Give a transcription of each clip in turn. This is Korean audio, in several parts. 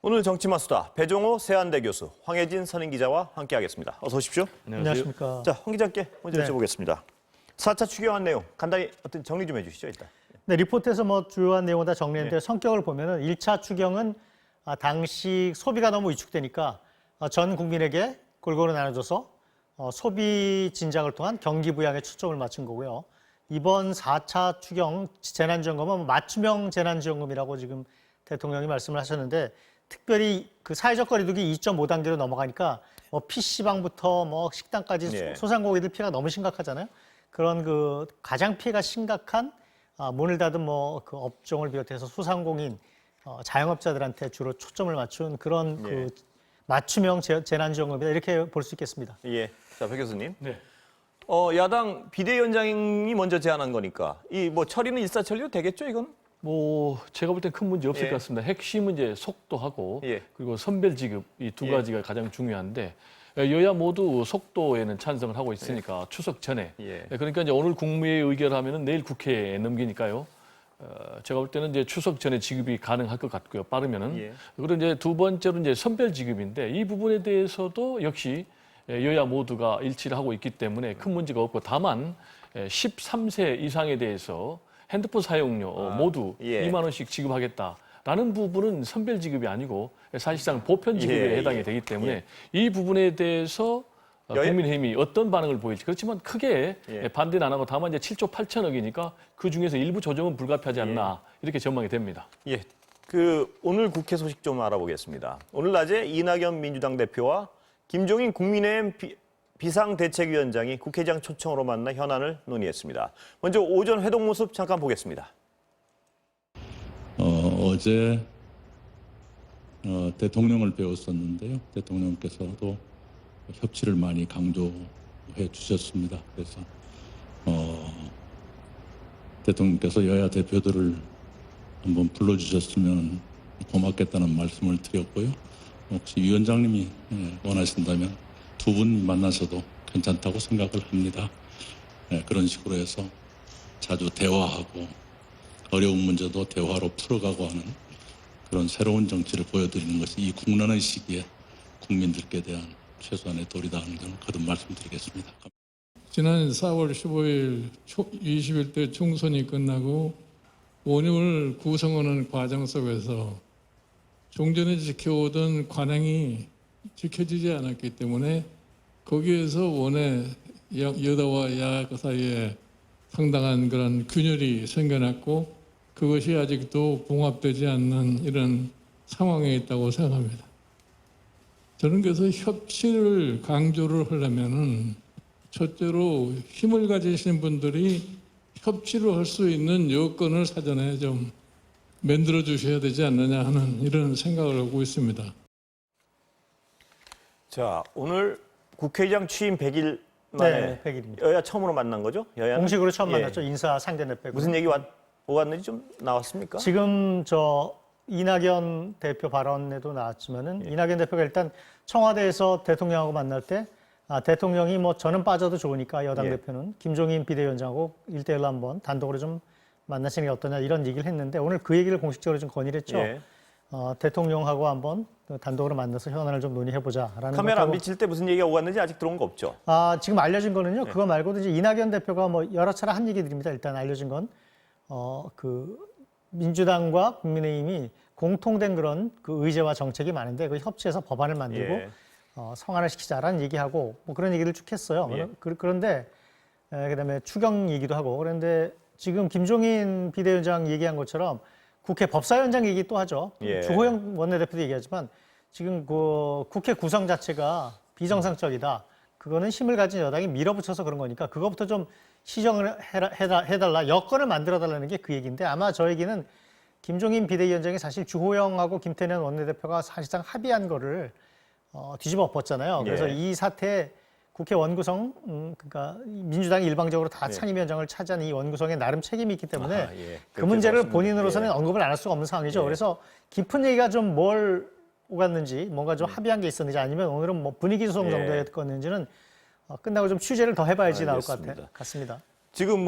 오늘 정치마수다 배종호 세한대 교수, 황혜진 선임기자와 함께하겠습니다. 어서 오십시오. 안녕하십니까. 자, 황 기자께 먼저 네. 여쭤보겠습니다. 4차 추경안 내용 간단히 어떤 정리 좀 해주시죠, 일단. 네, 리포트에서 뭐 주요한 내용을 다 정리했는데 네. 성격을 보면은 1차 추경은 당시 소비가 너무 위축되니까 전 국민에게 골고루 나눠줘서 소비 진작을 통한 경기 부양에 초점을 맞춘 거고요. 이번 4차 추경 재난지원금은 맞춤형 재난지원금이라고 지금 대통령이 말씀을 하셨는데 특별히 그 사회적 거리두기 2.5단계로 넘어가니까 뭐 PC방부터 뭐 식당까지 네. 소상공인들 피해가 너무 심각하잖아요. 그런 그 가장 피해가 심각한 문을 닫은 뭐 그 업종을 비롯해서 소상공인 자영업자들한테 주로 초점을 맞춘 그런 그 맞춤형 재난지원금이다 이렇게 볼 수 있겠습니다. 예. 자, 배 교수님. 네. 야당 비대위원장이 먼저 제안한 거니까 이 뭐 처리는 일사천리로 되겠죠, 이건? 뭐 제가 볼 땐 큰 문제 없을 예. 것 같습니다. 핵심은 이제 속도하고 예. 그리고 선별 지급 이 두 예. 가지가 가장 중요한데 여야 모두 속도에는 찬성을 하고 있으니까 추석 전에 예. 그러니까 이제 오늘 국무회의 의결하면은 내일 국회에 넘기니까요. 제가 볼 때는 이제 추석 전에 지급이 가능할 것 같고요. 빠르면은 예. 그리고 이제 두 번째로 이제 선별 지급인데 이 부분에 대해서도 역시 여야 모두가 일치를 하고 있기 때문에 큰 문제가 없고 다만 13세 이상에 대해서 핸드폰 사용료 모두 예. 2만 원씩 지급하겠다라는 부분은 선별 지급이 아니고 사실상 보편 지급에 예, 해당이 예. 되기 때문에 이 부분에 대해서 국민의힘이 어떤 반응을 보일지 그렇지만 크게 예. 반대는 안 하고 다만 이제 7조 8천억이니까 그 중에서 일부 조정은 불가피하지 않나 이렇게 전망이 됩니다. 예. 오늘 국회 소식 좀 알아보겠습니다. 오늘 낮에 이낙연 민주당 대표와 김종인 국민의힘 비상대책위원장이 국회의장 초청으로 만나 현안을 논의했습니다. 먼저 오전 회동 모습 잠깐 보겠습니다. 어제 대통령을 배웠었는데요. 대통령께서도 협치를 많이 강조해 주셨습니다. 그래서 대통령께서 여야 대표들을 한번 불러주셨으면 고맙겠다는 말씀을 드렸고요. 혹시 위원장님이 원하신다면 두 분 만나서도 괜찮다고 생각을 합니다. 그런 식으로 해서 자주 대화하고 어려운 문제도 대화로 풀어가고 하는 그런 새로운 정치를 보여드리는 것이 이 국난의 시기에 국민들께 대한 최소한의 도리다 하는 점 거듭 말씀드리겠습니다. 지난 4월 15일 21대 총선이 끝나고 5년을 구성하는 과정 속에서 종전에 지켜오던 관행이 지켜지지 않았기 때문에 거기에서 원의 여다와 야가 사이에 상당한 그런 균열이 생겨났고 그것이 아직도 봉합되지 않는 이런 상황에 있다고 생각합니다. 저는 그래서 협치를 강조를 하려면은 첫째로 힘을 가지신 분들이 협치를 할 수 있는 여건을 사전에 좀 만들어 주셔야 되지 않느냐 하는 이런 생각을 하고 있습니다. 자, 오늘 국회의장 취임 100일 만에 네, 100일입니다. 여야 처음으로 만난 거죠? 여야는? 공식으로 처음 예. 만났죠. 인사 상대내 빼고. 무슨 얘기 오갔는지 좀 나왔습니까? 지금 이낙연 대표 발언에도 나왔지만은 이낙연 대표가 일단 청와대에서 대통령하고 만날 때 대통령이 뭐 저는 빠져도 좋으니까 여당 예. 대표는 김종인 비대위원장하고 1대1로 한번 단독으로 좀 만나시는 게 어떠냐 이런 얘기를 했는데 오늘 그 얘기를 공식적으로 좀 건의를 했죠. 예. 대통령하고 한번 단독으로 만나서 현안을 좀 논의해보자라는 카메라 안 것하고 비칠 때 무슨 얘기가 오갔는지 아직 들어온 거 없죠? 지금 알려진 거는요. 네. 그거 말고도 이제 이낙연 대표가 뭐 여러 차례 한 얘기들입니다. 일단 알려진 건 민주당과 국민의힘이 공통된 그런 그 의제와 정책이 많은데 그 협치해서 법안을 만들고 예. 성안을 시키자라는 얘기하고 뭐 그런 얘기를 쭉 했어요. 예. 그런데 그다음에 추경 얘기도 하고 그런데 지금 김종인 비대위원장 얘기한 것처럼 국회 법사위원장 얘기 또 하죠. 예. 주호영 원내대표도 얘기하지만 지금 그 국회 구성 자체가 비정상적이다. 그거는 힘을 가진 여당이 밀어붙여서 그런 거니까 그거부터 좀 시정을 해달라. 여건을 만들어달라는 게 그 얘기인데 아마 저 얘기는 김종인 비대위원장이 사실 주호영하고 김태년 원내대표가 사실상 합의한 거를 뒤집어 엎었잖아요. 그래서 예. 이 사태 국회 원구성, 그러니까 민주당이 일방적으로 다 예.参议위원장을 차지한 이 원구성에 나름 책임이 있기 때문에 예. 그 문제를 말씀드렸는데. 본인으로서는 예. 언급을 안 할 수가 없는 상황이죠. 예. 그래서 깊은 얘기가 좀 뭘 오갔는지, 뭔가 좀 합의한 게 있었는지 아니면 오늘은 뭐 분위기 조성 예. 정도였는지는 끝나고 좀 취재를 더 해봐야지 나올 것 알겠습니다. 같습니다. 지금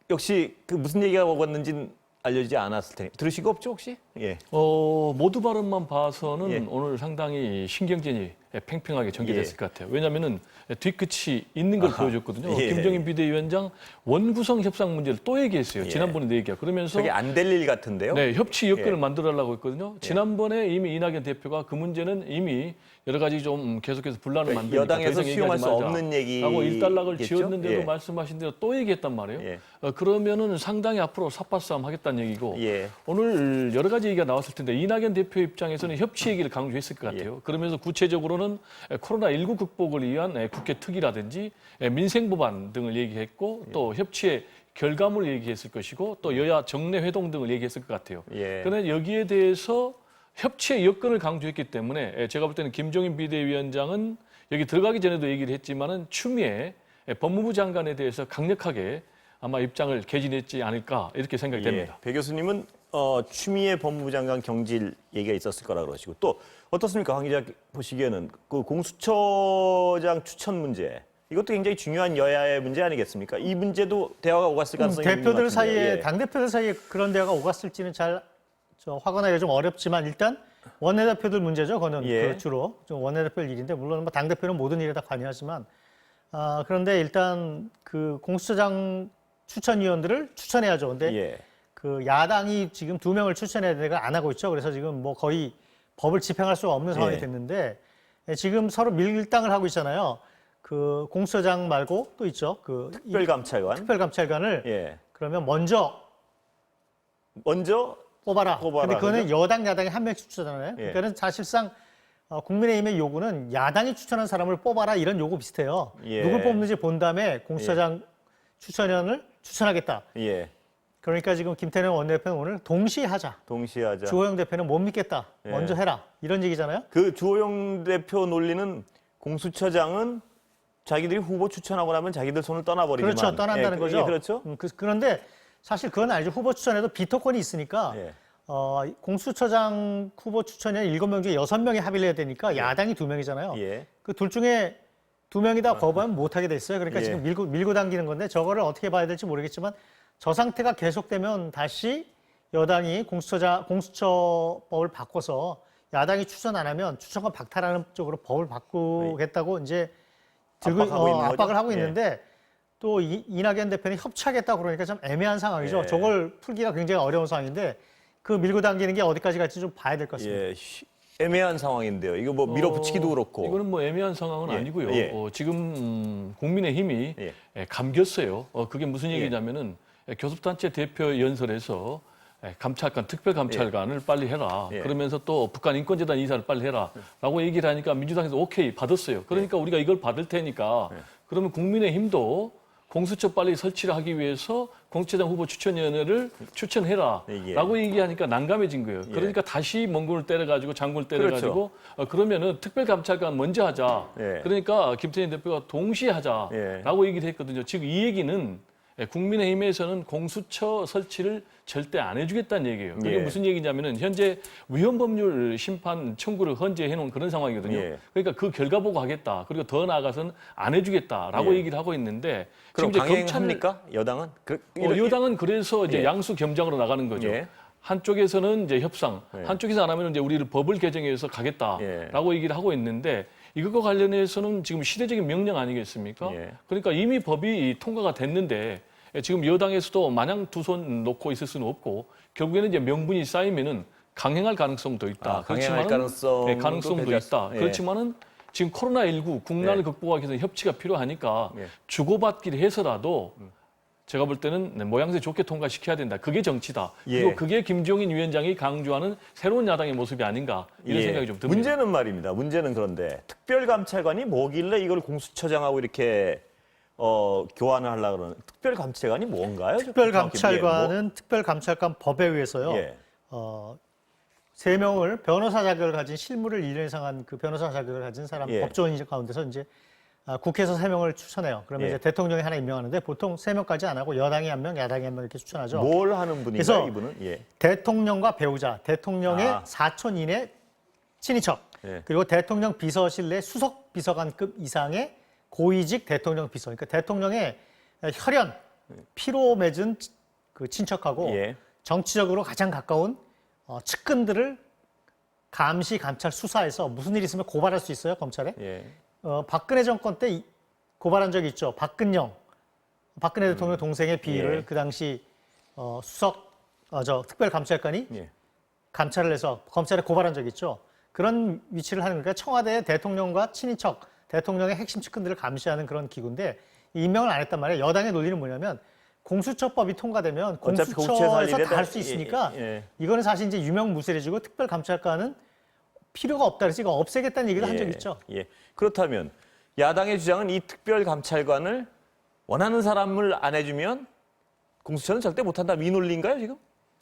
역시 그 무슨 얘기가 오갔는지는 알려지지 않았을 테니 들으신 거 없죠 혹시? 예. 모두 발언만 봐서는 예. 오늘 상당히 신경전이 팽팽하게 전개됐을 예. 것 같아요. 왜냐하면은 뒤끝이 있는 걸 보여줬거든요. 예. 김종인 비대위원장 원구성 협상 문제를 또 얘기했어요. 예. 지난번에도 얘기하고 그러면서 저게 안 될 일 같은데요. 네, 협치 여건을 예. 만들어달라고 했거든요. 지난번에 이미 이낙연 대표가 그 문제는 이미 여러 가지 좀 계속해서 분란을 그러니까 만드니까 여당에서 더 이상 수용할 얘기하지 수 말자 없는 얘기겠죠? 라고 일단락을 지었는데도 예. 말씀하신 대로 또 얘기했단 말이에요. 예. 그러면은 상당히 앞으로 삿바싸움 하겠다는 얘기고 예. 오늘 여러 가지 얘기가 나왔을 텐데 이낙연 대표 입장에서는 협치 얘기를 강조했을 것 같아요. 예. 그러면서 구체적으로는 코로나19 극복을 위한 국회 특위라든지 민생 법안 등을 얘기했고 또 협치의 결과물을 얘기했을 것이고 또 여야 정례 회동 등을 얘기했을 것 같아요. 예. 그런데 여기에 대해서 협치의 여건을 강조했기 때문에 제가 볼 때는 김종인 비대위원장은 여기 들어가기 전에도 얘기를 했지만은 추미애 법무부 장관에 대해서 강력하게 아마 입장을 개진했지 않을까 이렇게 생각이 됩니다. 배 교수님은 추미애 법무부 장관 경질 얘기가 있었을 거라 그러시고 또 어떻습니까? 황 기자 보시기에는 그 공수처장 추천 문제 이것도 굉장히 중요한 여야의 문제 아니겠습니까? 이 문제도 대화가 오갔을 가능성이 있는 것 대표들 같은데요. 사이에 예. 당 대표들 사이에 그런 대화가 오갔을지는 잘 확언하기가 좀 어렵지만 일단 원내대표들 문제죠. 그거는 예. 그 주로 좀 원내대표들 일인데 물론 당 대표는 모든 일에 다 관여하지만 그런데 일단 그 공수처장 추천위원들을 추천해야죠. 근데 예. 그 야당이 지금 2명을 추천해야 되가 안 하고 있죠. 그래서 지금 뭐 거의 법을 집행할 수가 없는 상황이 예. 됐는데 지금 서로 밀당을 하고 있잖아요. 그 공수처장 말고 또 있죠. 그 특별감찰관. 특별감찰관을 예. 그러면 먼저 뽑아라. 뽑아라, 근데 그거는 그죠? 여당, 야당이 한 명씩 추천하잖아요. 예. 그러니까는 사실상 국민의힘의 요구는 야당이 추천한 사람을 뽑아라 이런 요구 비슷해요. 예. 누굴 뽑는지 본 다음에 공수처장 추천위원을 추천하겠다. 예. 그러니까 지금 김태년 원내대표는 오늘 동시에 하자. 동시에 하자. 주호영 대표는 못 믿겠다. 예. 먼저 해라. 이런 얘기잖아요. 그 주호영 대표 논리는 공수처장은 자기들이 후보 추천하고 나면 자기들 손을 떠나버리지만 그렇죠. 떠난다는 거죠. 예, 그렇죠. 그런데 사실 그건 알죠. 후보 추천에도 비토권이 있으니까 예. 공수처장 후보 추천에 7명 중에 6명이 합의를 해야 되니까 야당이 2명이잖아요. 예. 그 둘 중에 2명이 다 거부하면 못하게 돼 있어요. 그러니까 예. 지금 밀고 당기는 건데 저거를 어떻게 봐야 될지 모르겠지만 저 상태가 계속되면 다시 여당이 공수처법을 바꿔서 야당이 추천 안 하면 추천권 박탈하는 쪽으로 법을 바꾸겠다고 이제 압박하고 있는 거죠? 압박을 하고 예. 있는데 또 이낙연 대표는 협치하겠다고 그러니까 참 애매한 상황이죠. 예. 저걸 풀기가 굉장히 어려운 상황인데 그 밀고 당기는 게 어디까지 갈지 좀 봐야 될 것 같습니다. 예. 애매한 상황인데요. 이거 뭐 밀어붙이기도 그렇고. 이거는 뭐 애매한 상황은 예. 아니고요. 예. 지금 국민의힘이 예. 감겼어요. 그게 무슨 얘기냐면은 교섭단체 대표 연설에서 감찰관, 특별감찰관을 빨리 해라. 예. 그러면서 또 북한 인권재단 이사를 빨리 해라. 라고 얘기를 하니까 민주당에서 오케이 받았어요. 그러니까 우리가 이걸 받을 테니까 그러면 국민의힘도 공수처 빨리 설치를 하기 위해서 공수처장 후보 추천위원회를 추천해라. 예. 라고 얘기하니까 난감해진 거예요. 그러니까 다시 멍군을 때려가지고 장군을 때려가지고 그러면은 특별감찰관 먼저 하자. 예. 그러니까 김태년 대표가 동시에 하자라고 얘기를 했거든요. 즉 이 얘기는 국민의힘에서는 공수처 설치를 절대 안 해주겠다는 얘기예요. 그게 예. 무슨 얘기냐면은 현재 위헌법률 심판 청구를 헌재해 놓은 그런 상황이거든요. 예. 그러니까 그 결과 보고 하겠다. 그리고 더 나아가서는 안 해주겠다라고 예. 얘기를 하고 있는데 그럼 지금 이제 강행합니까? 여당은? 여당은 그래서 이제 예. 양수 겸장으로 나가는 거죠. 예. 한쪽에서는 이제 협상, 예. 한쪽에서 안 하면 이제 우리를 법을 개정해서 가겠다라고 얘기를 하고 있는데 이것과 관련해서는 지금 시대적인 명령 아니겠습니까? 예. 그러니까 이미 법이 통과가 됐는데 지금 여당에서도 마냥 두 손 놓고 있을 수는 없고 결국에는 이제 명분이 쌓이면은 강행할 가능성도 있다. 강행할 가능성도 가능성도 되지 있다. 예. 그렇지만은 지금 코로나19 국난을 예. 극복하기 위해서 협치가 필요하니까 예. 주고받기를 해서라도 제가 볼 때는 모양새 좋게 통과시켜야 된다. 그게 정치다. 예. 그리고 그게 김종인 위원장이 강조하는 새로운 야당의 모습이 아닌가 이런 예. 생각이 좀 듭니다. 문제는 말입니다. 문제는 그런데 특별감찰관이 뭐길래 이걸 공수처장하고 이렇게 교환을 하려고 그러는 특별감찰관이 뭔가요? 특별감찰관은 특별감찰관 법에 의해서요. 예. 3명을 변호사 자격을 가진 실무를 1년 이상 한 그 변호사 자격을 가진 사람 예. 법조인 가운데서 이제 국회에서 3명을 추천해요. 그러면 예. 이제 대통령이 하나 임명하는데 보통 3명까지 안 하고 여당이 1명, 야당이 1명 이렇게 추천하죠. 뭘 하는 분인가요, 그래서 이분은? 예. 대통령과 배우자, 대통령의 아. 사촌 이내 친인척, 예. 그리고 대통령 비서실 내 수석 비서관급 이상의 고위직 대통령 비서. 그러니까 대통령의 혈연, 피로 맺은 그 친척하고 예. 정치적으로 가장 가까운 측근들을 감시, 감찰, 수사해서 무슨 일이 있으면 고발할 수 있어요, 검찰에. 예. 박근혜 정권 때 고발한 적이 있죠. 박근혜 대통령 동생의 비위를 예. 그 당시 특별감찰관이 예. 감찰을 해서 검찰에 고발한 적이 있죠. 그런 위치를 하는 거니까 청와대 대통령과 친인척, 대통령의 핵심 측근들을 감시하는 그런 기구인데 임명을 안 했단 말이에요. 여당의 논리는 뭐냐면 공수처법이 통과되면 어차피 공수처에서 할 공수처에서 일에 다 할 수 있으니까 예. 이거는 사실 이제 유명무실해지고 특별감찰관은 필요가 없다 그래서 이거 없애겠다는 얘기를 한 적이 있죠. 예. 그렇다면 야당의 주장은 이 특별감찰관을 원하는 사람을 안 해주면 공수처는 절대 못한다. 이 논리인가요 지금?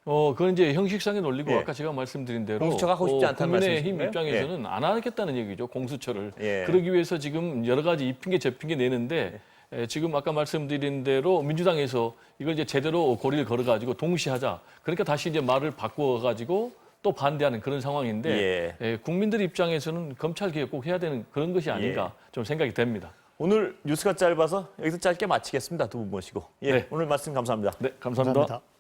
그건 이제 형식상의 논리고 예. 아까 제가 말씀드린 대로 공수처가 하고 싶지 않다는 국민의힘 말씀이신가요? 입장에서는 안 하겠다는 얘기죠. 공수처를. 예. 그러기 위해서 지금 여러 가지 이 핑계 저 핑계 내는데 지금 아까 말씀드린 대로 민주당에서 이걸 이제 제대로 고리를 걸어가지고 동시하자. 그러니까 다시 이제 말을 바꿔가지고 또 반대하는 그런 상황인데 국민들 입장에서는 검찰 개혁 꼭 해야 되는 그런 것이 아닌가 좀 생각이 됩니다. 오늘 뉴스가 짧아서 여기서 짧게 마치겠습니다. 두 분 모시고. 예. 네. 오늘 말씀 감사합니다. 네, 감사합니다. 감사합니다.